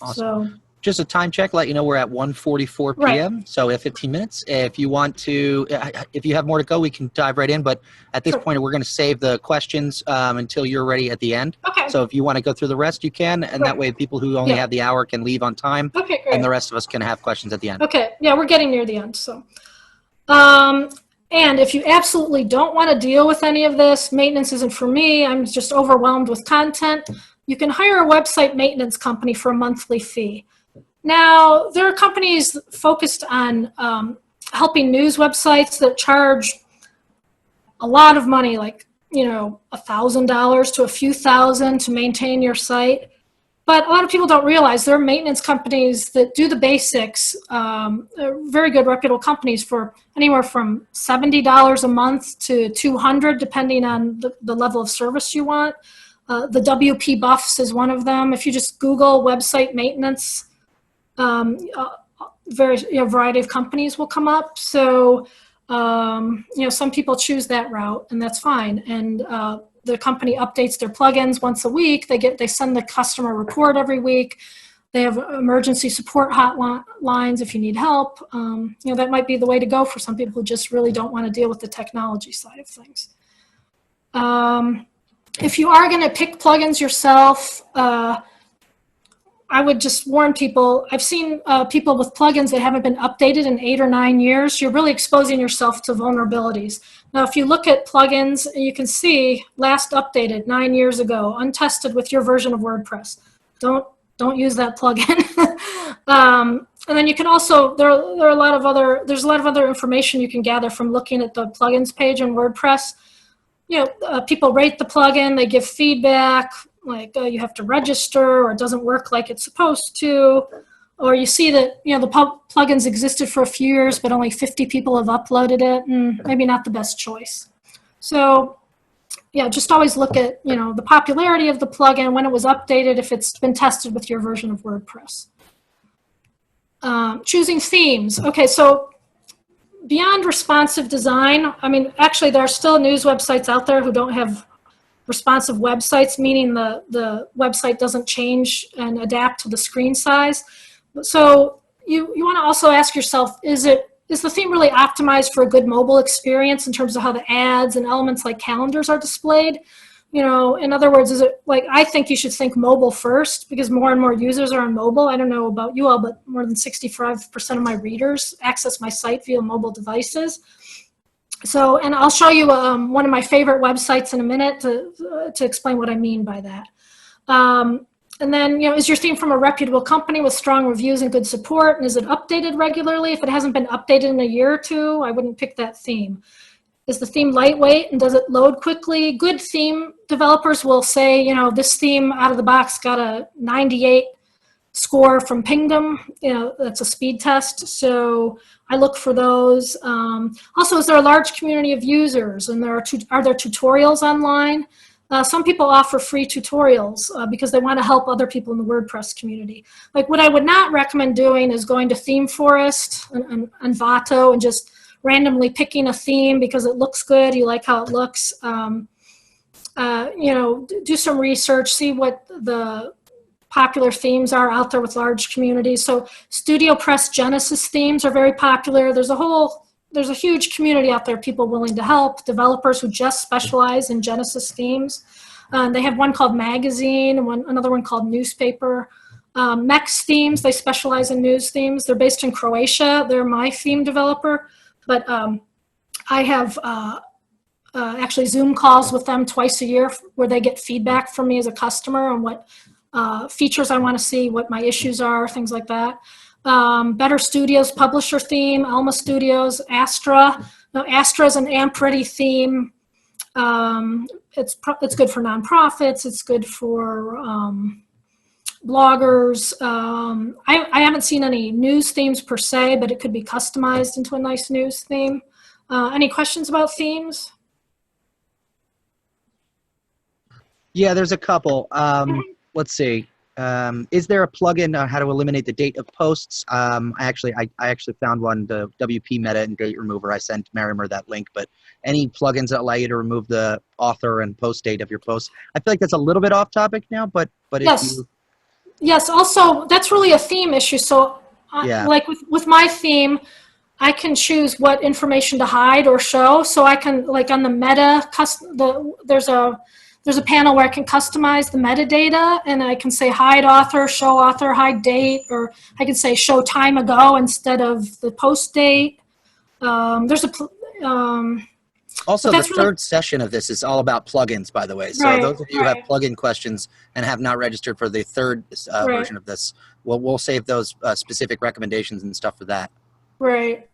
Awesome. So. Just a time check, let you know we're at 1:44 p.m. Right. So 15 minutes. If you have more to go, we can dive right in. But at this point, we're going to save the questions until you're ready at the end. Okay. So if you want to go through the rest, you can. And that way people who only have the hour can leave on time. Okay, great. And the rest of us can have questions at the end. Okay. Yeah, we're getting near the end. So, and if you absolutely don't want to deal with any of this, maintenance isn't for me, I'm just overwhelmed with content, you can hire a website maintenance company for a monthly fee. Now, there are companies focused on helping news websites that charge a lot of money, like, $1,000 to a few thousand to maintain your site. But a lot of people don't realize there are maintenance companies that do the basics, very good reputable companies for anywhere from $70 a month to $200, depending on the level of service you want. The WP Buffs is one of them. If you just Google website maintenance, variety of companies will come up. So, some people choose that route, and that's fine. And the company updates their plugins once a week. They send the customer report every week. They have emergency support hotlines if you need help. That might be the way to go for some people who just really don't want to deal with the technology side of things. If you are going to pick plugins yourself, I would just warn people. I've seen people with plugins that haven't been updated in 8 or 9 years. You're really exposing yourself to vulnerabilities. Now, if you look at plugins, you can see last updated 9 years ago, untested with your version of WordPress. Don't use that plugin. And then you can also, there's a lot of other information you can gather from looking at the plugins page in WordPress. People rate the plugin, they give feedback, like you have to register or it doesn't work like it's supposed to. or you see that, the plugins existed for a few years, but only 50 people have uploaded it, maybe not the best choice. So yeah, just always look at, the popularity of the plugin, when it was updated, if it's been tested with your version of WordPress. Choosing themes. Okay, so beyond responsive design, actually there are still news websites out there who don't have responsive websites, meaning the website doesn't change and adapt to the screen size. So you want to also ask yourself, is the theme really optimized for a good mobile experience in terms of how the ads and elements like calendars are displayed? In other words, is it like, I think you should think mobile first, because more and more users are on mobile. I don't know about you all, but more than 65% of my readers access my site via mobile devices. So, and I'll show you one of my favorite websites in a minute to explain what I mean by that. And then, is your theme from a reputable company with strong reviews and good support? And is it updated regularly? If it hasn't been updated in a year or two, I wouldn't pick that theme. Is the theme lightweight and does it load quickly? Good theme developers will say, this theme out of the box got a 98 score from Pingdom. That's a speed test. So I look for those. Also, is there a large community of users, and are there tutorials online? Some people offer free tutorials because they want to help other people in the WordPress community. Like, what I would not recommend doing is going to Theme Forest and Vato and just randomly picking a theme because it looks good, you like how it looks. Do some research, see what the popular themes are out there with large communities. So StudioPress Genesis themes are very popular. There's a huge community out there, people willing to help, developers who just specialize in Genesis themes. They have one called Magazine, another one called Newspaper. Mex themes, they specialize in news themes. They're based in Croatia. They're my theme developer, but I have actually Zoom calls with them twice a year where they get feedback from me as a customer on what features I want to see, what my issues are, things like that. Better Studios publisher theme, Alma Studios, Astra. Now, Astra is an AMP-ready theme. It's good for nonprofits. It's good for bloggers. I haven't seen any news themes per se, but it could be customized into a nice news theme. Any questions about themes? Yeah, there's a couple. Let's see. Is there a plugin on how to eliminate the date of posts? I actually found one, the WP Meta and Date Remover. I sent Marimer that link, but any plugins that allow you to remove the author and post date of your posts? I feel like that's a little bit off topic now, but yes. if you... Yes, also, that's really a theme issue. So yeah. Like with my theme, I can choose what information to hide or show. So I can, like on the meta, there's a panel where I can customize the metadata, and I can say hide author, hide date, or I can say show time ago instead of the post date. Also, the third session of this is all about plugins, by the way. So those of you who have plugin questions and have not registered for the third version of this, we'll save those specific recommendations and stuff for that. Right.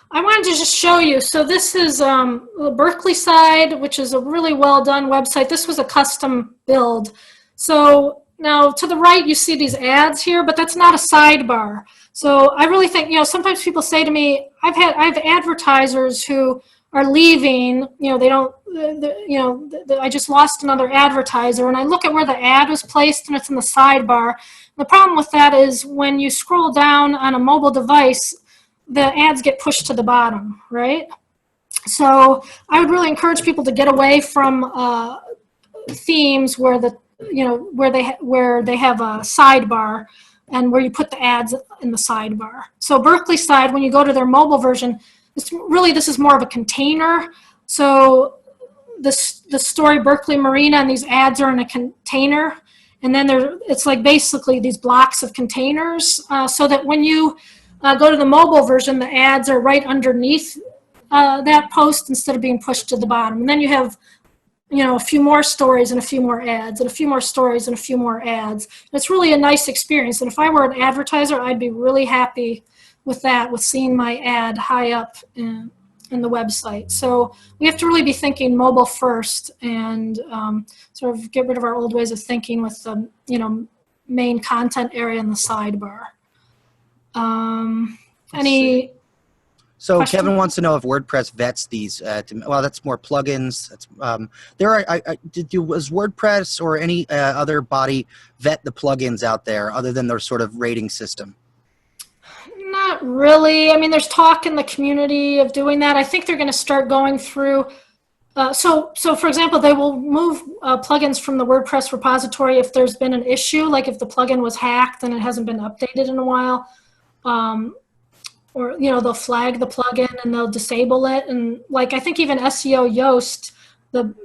I wanted to just show you. So this is the Berkeley side, which is a really well done website. This was a custom build. So now to the right, you see these ads here, but that's not a sidebar. So I really think, sometimes people say to me, I have advertisers who are leaving, I just lost another advertiser, and I look at where the ad was placed and it's in the sidebar. The problem with that is when you scroll down on a mobile device, the ads get pushed to the bottom, right? So I would really encourage people to get away from themes where where they have a sidebar and where you put the ads in the sidebar. So Berkeley side, when you go to their mobile version, this is more of a container. So the story Berkeley Marina and these ads are in a container, and then it's like basically these blocks of containers, so that when you go to the mobile version, the ads are right underneath that post instead of being pushed to the bottom. And then you have, a few more stories and a few more ads and a few more stories and a few more ads. It's really a nice experience. And if I were an advertiser, I'd be really happy with that, with seeing my ad high up in the website. So we have to really be thinking mobile first and sort of get rid of our old ways of thinking with the, main content area in the sidebar. Any So question? Kevin wants to know if WordPress vets these. Well, that's more plugins. That's there are. Was WordPress or any other body vet the plugins out there other than their sort of rating system? Not really. I mean, there's talk in the community of doing that. I think they're going to start going through. So for example, they will move plugins from the WordPress repository if there's been an issue, like if the plugin was hacked and it hasn't been updated in a while. Or, you know, they'll flag the plugin and they'll disable it. And like, I think even SEO Yoast, the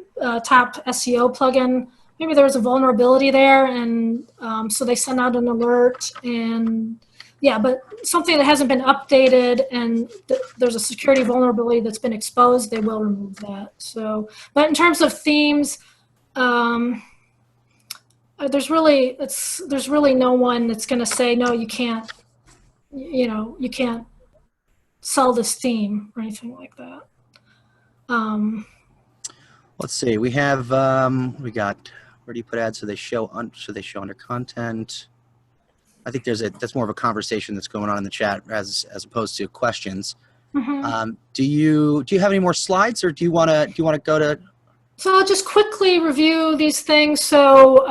top SEO plugin, maybe there was a vulnerability there. And so they send out an alert and yeah, but something that hasn't been updated and there's a security vulnerability that's been exposed, they will remove that. So, but in terms of themes, there's really no one that's going to say, no, you can't, you know, you can't sell this theme or anything like that. Let's see. We have we got. Where do you put ads so they show under content? I think that's more of a conversation that's going on in the chat as opposed to questions. Mm-hmm. Do you have any more slides, or do you want to go to? So I'll just quickly review these things. So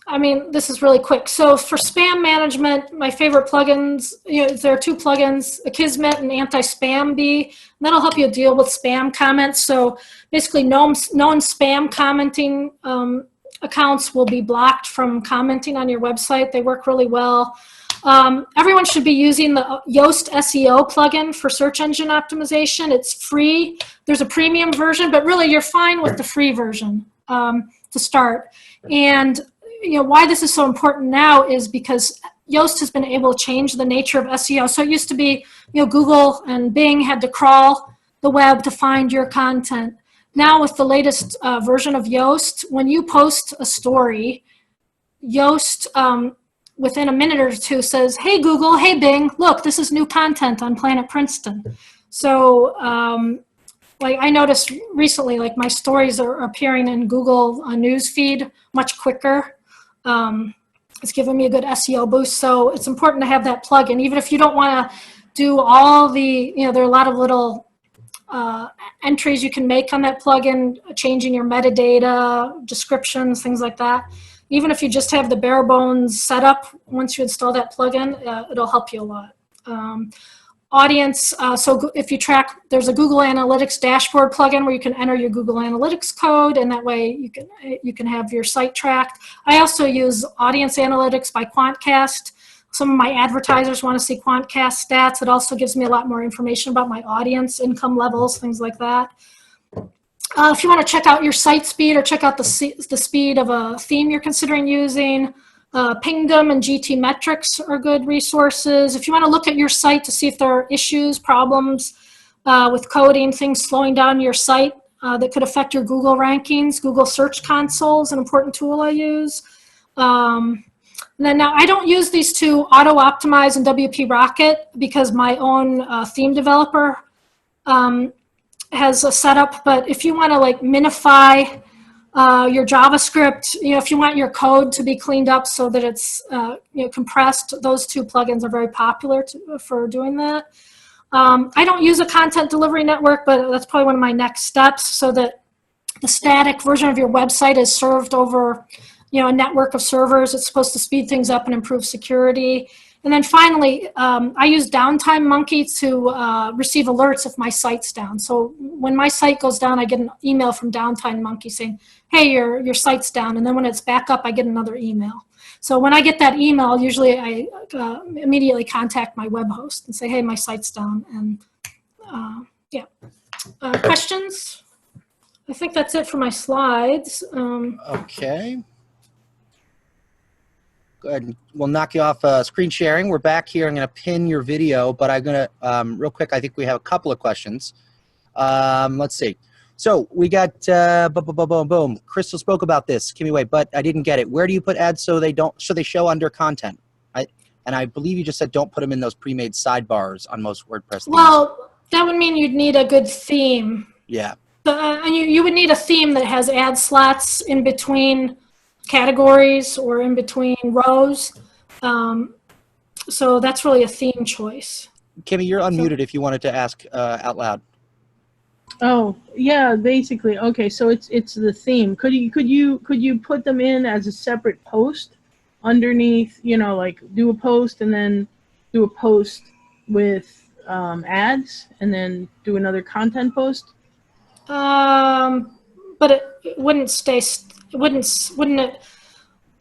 I mean, this is really quick. So for spam management, my favorite plugins, you know, there are two plugins, Akismet and Anti-Spam Bee. And that'll help you deal with spam comments. So basically, known spam commenting accounts will be blocked from commenting on your website. They work really well. Everyone should be using the Yoast SEO plugin for search engine optimization. It's free. There's a premium version, but really you're fine with the free version to start. And you know why this is so important now is because Yoast has been able to change the nature of SEO. So it used to be, you know, Google and Bing had to crawl the web to find your content. Now with the latest version of Yoast, when you post a story, Yoast within a minute or two says, hey Google, hey Bing, look, this is new content on Planet Princeton. So like I noticed recently, like my stories are appearing in Google News feed much quicker. It's given me a good SEO boost. So it's important to have that plugin, even if you don't want to do all the, you know, there are a lot of little entries you can make on that plugin, changing your metadata, descriptions, things like that. Even if you just have the bare bones setup, once you install that plugin, it'll help you a lot. Audience, so if you track, there's a Google Analytics dashboard plugin where you can enter your Google Analytics code, and that way you can have your site tracked. I also use Audience Analytics by Quantcast. Some of my advertisers want to see Quantcast stats. It also gives me a lot more information about my audience, income levels, things like that. If you want to check out your site speed or check out the speed of a theme you're considering using, Pingdom and GT Metrics are good resources. If you want to look at your site to see if there are issues, problems with coding, things slowing down your site that could affect your Google rankings, Google Search Console is an important tool I use. And then now I don't use these two, Auto Optimize and WP Rocket, because my own theme developer has a setup. But if you want to like minify your JavaScript, you know, if you want your code to be cleaned up so that it's you know, compressed, those two plugins are very popular for doing that. I don't use a content delivery network, but that's probably one of my next steps, so that the static version of your website is served over, you know, a network of servers. It's supposed to speed things up and improve security. And then finally, I use Downtime Monkey to receive alerts if my site's down. So when my site goes down, I get an email from Downtime Monkey saying, hey, your site's down. And then when it's back up, I get another email. So when I get that email, usually I immediately contact my web host and say, hey, my site's down. And yeah. Questions? I think that's it for my slides. Okay. Go ahead. We'll knock you off screen sharing. We're back here. I'm going to pin your video, but I'm going to, real quick, I think we have a couple of questions. Let's see. So we got, boom. Crystal spoke about this. Give me away, but I didn't get it. Where do you put ads so they show under content? And I believe you just said don't put them in those pre-made sidebars on most WordPress themes. Well, that would mean you'd need a good theme. Yeah. And you would need a theme that has ad slots in between categories or in between rows. So that's really a theme choice. Kimmy, you're unmuted if you wanted to ask out loud. Oh, yeah, basically. Okay, so it's the theme. Could you put them in as a separate post underneath, like do a post and then do a post with ads and then do another content post? But it wouldn't stay, wouldn't it?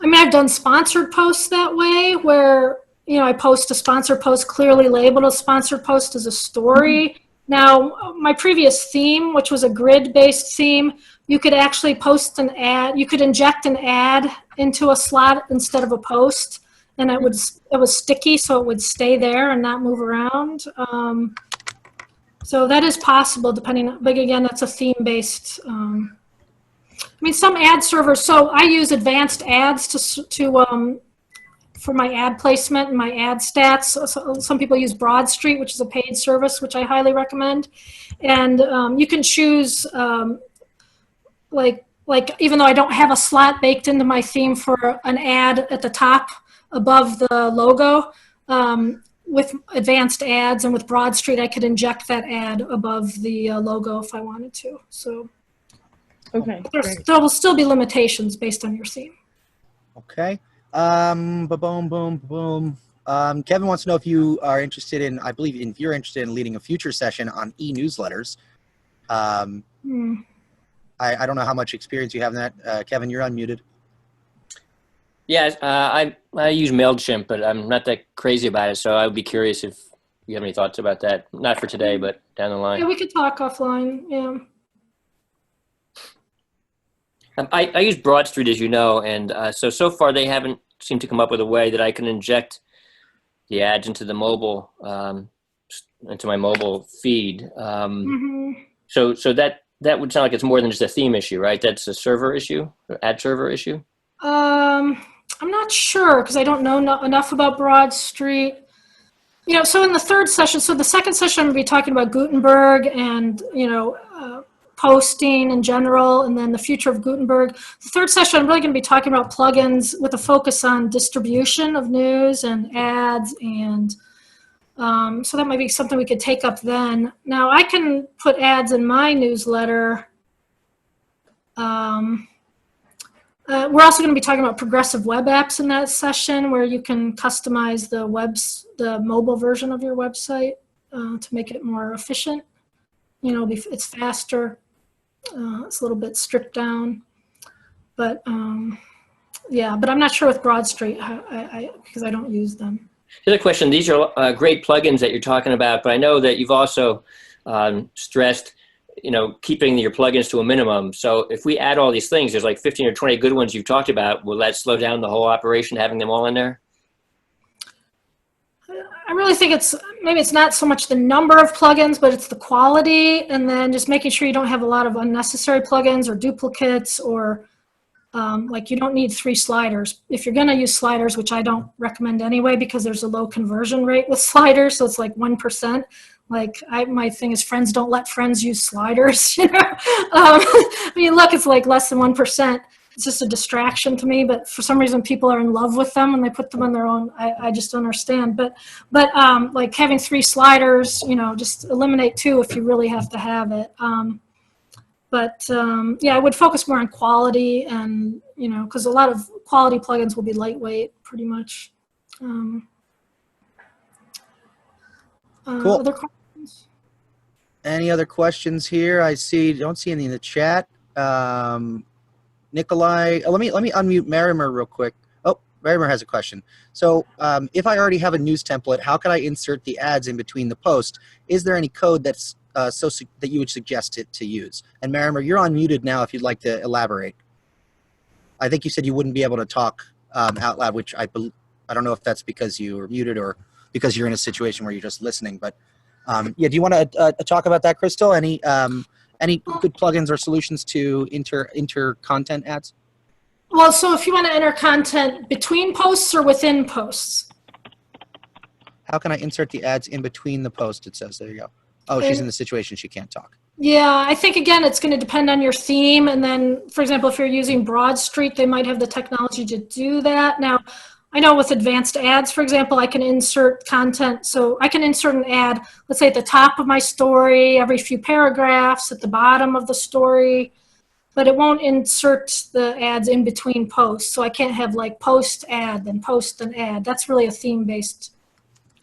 I mean, I've done sponsored posts that way where, I post a sponsored post clearly labeled a sponsored post as a story. Mm-hmm. Now, my previous theme, which was a grid-based theme, you could actually post an ad. You could inject an ad into a slot instead of a post, and it was sticky, so it would stay there and not move around. So that is possible, depending. But again, that's a theme-based. I mean, some ad servers. So I use advanced ads to for my ad placement and my ad stats. So some people use BroadStreet, which is a paid service, which I highly recommend. And you can choose, like even though I don't have a slot baked into my theme for an ad at the top above the logo, with advanced ads and with BroadStreet, I could inject that ad above the logo if I wanted to. So okay, there will still be limitations based on your theme. Okay. Boom, boom, boom. Kevin wants to know if you are interested in, I believe if you're interested in leading a future session on e-newsletters. I don't know how much experience you have in that. Kevin, you're unmuted. Yeah, I use Mailchimp, but I'm not that crazy about it. So I would be curious if you have any thoughts about that. Not for today, but down the line. Yeah, we could talk offline. Yeah. I use BroadStreet, as you know, and so far they haven't seemed to come up with a way that I can inject the ads into the mobile, into my mobile feed. So that would sound like it's more than just a theme issue, right? That's a server issue, ad server issue. I'm not sure because I don't know enough about BroadStreet. So in the third session, so the second session we'll be talking about Gutenberg and posting in general, and then the future of Gutenberg. The third session, I'm really going to be talking about plugins with a focus on distribution of news and ads, and so that might be something we could take up then. Now, I can put ads in my newsletter. We're also going to be talking about progressive web apps in that session, where you can customize the mobile version of your website to make it more efficient. It's faster. It's a little bit stripped down, but yeah. But I'm not sure with BroadStreet because I don't use them. The other question: these are great plugins that you're talking about, but I know that you've also stressed, keeping your plugins to a minimum. So if we add all these things, there's like 15 or 20 good ones you've talked about. Will that slow down the whole operation, having them all in there? I really think maybe it's not so much the number of plugins, but it's the quality, and then just making sure you don't have a lot of unnecessary plugins or duplicates, or like you don't need 3 sliders. If you're going to use sliders, which I don't recommend anyway because there's a low conversion rate with sliders, so it's like 1%. Like my thing is friends don't let friends use sliders. I mean, look, it's like less than 1%. It's just a distraction to me, but for some reason people are in love with them and they put them on their own. I just don't understand. But like having 3 sliders, just eliminate 2 if you really have to have it. Yeah, I would focus more on quality and, because a lot of quality plugins will be lightweight pretty much. Cool. Other questions? Any other questions here? Don't see any in the chat. Nikolai, let me unmute Marimer real quick. Oh, Marimer has a question. So if I already have a news template, how can I insert the ads in between the posts? Is there any code that's that you would suggest to use? And Marimer, you're unmuted now if you'd like to elaborate. I think you said you wouldn't be able to talk out loud, which I don't know if that's because you were muted or because you're in a situation where you're just listening. But yeah, do you want to talk about that, Crystal? Any good plugins or solutions to enter content ads? Well, so if you want to enter content between posts or within posts? How can I insert the ads in between the posts? It says, there you go. Oh, she's in the situation she can't talk. Yeah, I think, again, it's going to depend on your theme. And then, for example, if you're using BroadStreet, they might have the technology to do that. Now, I know with advanced ads, for example, I can insert content. So I can insert an ad, let's say at the top of my story, every few paragraphs, at the bottom of the story, but it won't insert the ads in between posts. So I can't have like post ad, then post an ad. That's really a theme-based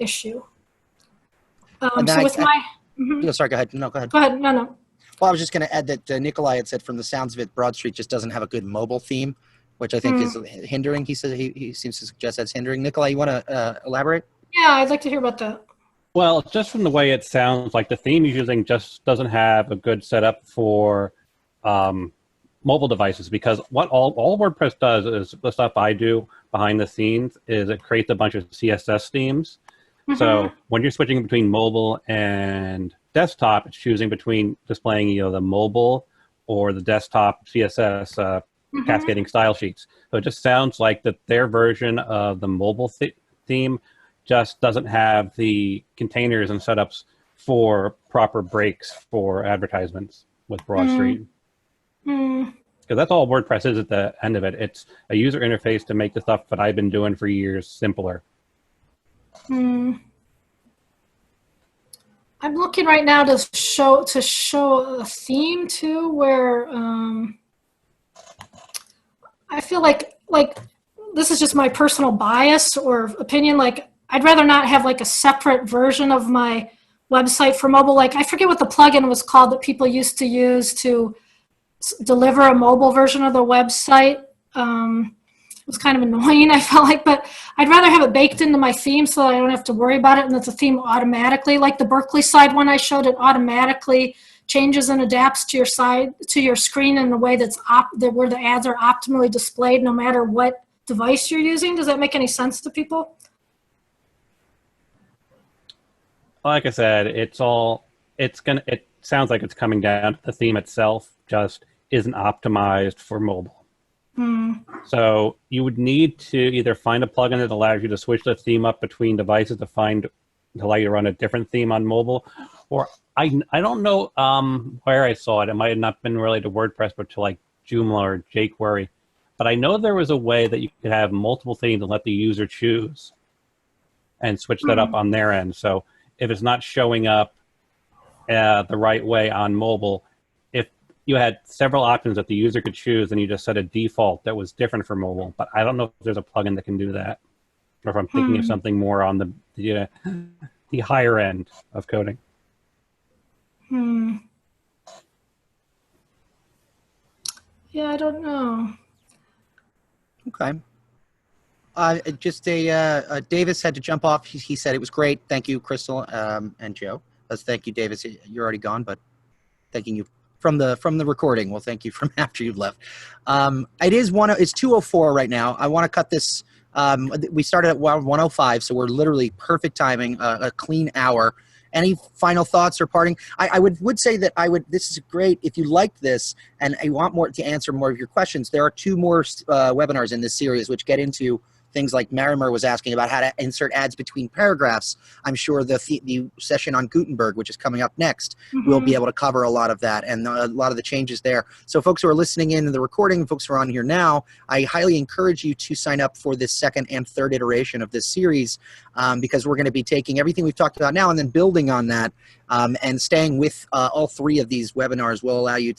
issue. And then So with my, oh, sorry, go ahead. No, go ahead. go ahead, no. Well, I was just going to add that Nikolai had said from the sounds of it, Broad Street just doesn't have a good mobile theme, which I think is hindering. He says he seems to suggest that's hindering. Nikolai, you want to elaborate? Yeah, I'd like to hear about that. Well, just from the way it sounds, like the theme he's using just doesn't have a good setup for mobile devices, because what all WordPress does is the stuff I do behind the scenes is it creates a bunch of CSS themes. So when you're switching between mobile and desktop, it's choosing between displaying the mobile or the desktop CSS cascading style sheets. So it just sounds like that their version of the mobile theme just doesn't have the containers and setups for proper breaks for advertisements with Broad Street. Because that's all WordPress is at the end of it. It's a user interface to make the stuff that I've been doing for years simpler. I'm looking right now to show a theme too, where I feel like this is just my personal bias or opinion. Like I'd rather not have like a separate version of my website for mobile. Like I forget what the plugin was called that people used to use to deliver a mobile version of the website. It was kind of annoying, I felt like, but I'd rather have it baked into my theme so that I don't have to worry about it and that the theme automatically, like the Berkeley side one I showed, it automatically changes and adapts to your side, to your screen in a way that's where the ads are optimally displayed no matter what device you're using. Does that make any sense to people? Like I said, it sounds like it's coming down to the theme itself just isn't optimized for mobile. So you would need to either find a plugin that allows you to switch the theme up between devices to allow you to run a different theme on mobile, or I don't know where I saw it. It might have not been related to WordPress, but to like Joomla or jQuery. But I know there was a way that you could have multiple themes and let the user choose and switch that up on their end. So if it's not showing up the right way on mobile, if you had several options that the user could choose and you just set a default that was different for mobile. But I don't know if there's a plugin that can do that, or if I'm thinking of something more on the higher end of coding. Yeah, I don't know. Okay. Davis had to jump off. He said it was great. Thank you, Crystal and Joe. Thank you, Davis. You're already gone, but thanking you from the recording. Well, thank you from after you left. It's 2:04 right now. I want to cut this. We started at 1:05, so we're literally perfect timing. A clean hour. Any final thoughts or parting? I would say that this is great. If you liked this and I want more to answer more of your questions, there are 2 more webinars in this series which get into things like Marimer was asking about how to insert ads between paragraphs. I'm sure the session on Gutenberg, which is coming up next, will be able to cover a lot of that and a lot of the changes there. So folks who are listening in the recording, folks who are on here now, I highly encourage you to sign up for this 2nd and 3rd iteration of this series because we're going to be taking everything we've talked about now and then building on that. And staying with all 3 of these webinars will allow you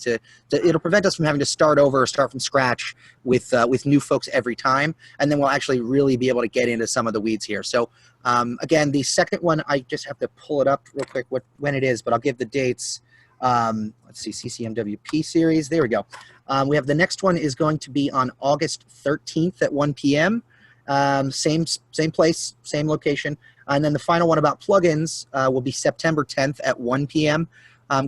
it'll prevent us from having to start over or start from scratch with new folks every time. And then we'll actually really be able to get into some of the weeds here. So again, the second one, I just have to pull it up real quick when it is, but I'll give the dates. Let's see, CCMWP series. There we go. We have the next one is going to be on August 13th at 1 p.m. Same place, same location. And then the final one about plugins will be September 10th at 1 p.m.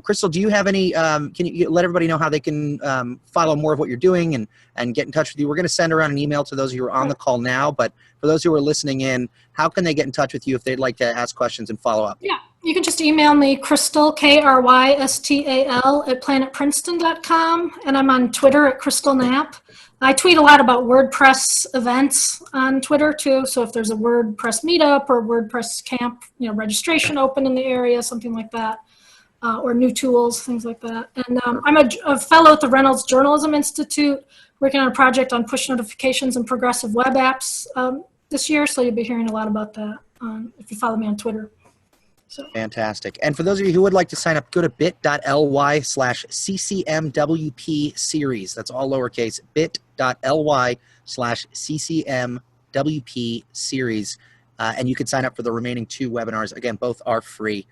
Crystal, do you have any, can you let everybody know how they can follow more of what you're doing and get in touch with you? We're going to send around an email to those of you who are on the call now, but for those who are listening in, how can they get in touch with you if they'd like to ask questions and follow up? Yeah, you can just email me, Crystal, KRYSTAL @planetprinceton.com, and I'm on Twitter at Crystal Knapp. I tweet a lot about WordPress events on Twitter too. So if there's a WordPress meetup or WordPress camp, registration open in the area, something like that, or new tools, things like that. And I'm a fellow at the Reynolds Journalism Institute, working on a project on push notifications and progressive web apps. this year, so you'll be hearing a lot about that if you follow me on Twitter. So. Fantastic. And for those of you who would like to sign up, go to bit.ly/ccmwp series. That's all lowercase, bit.ly/ccmwp series. And you can sign up for the remaining 2 webinars. Again, both are free.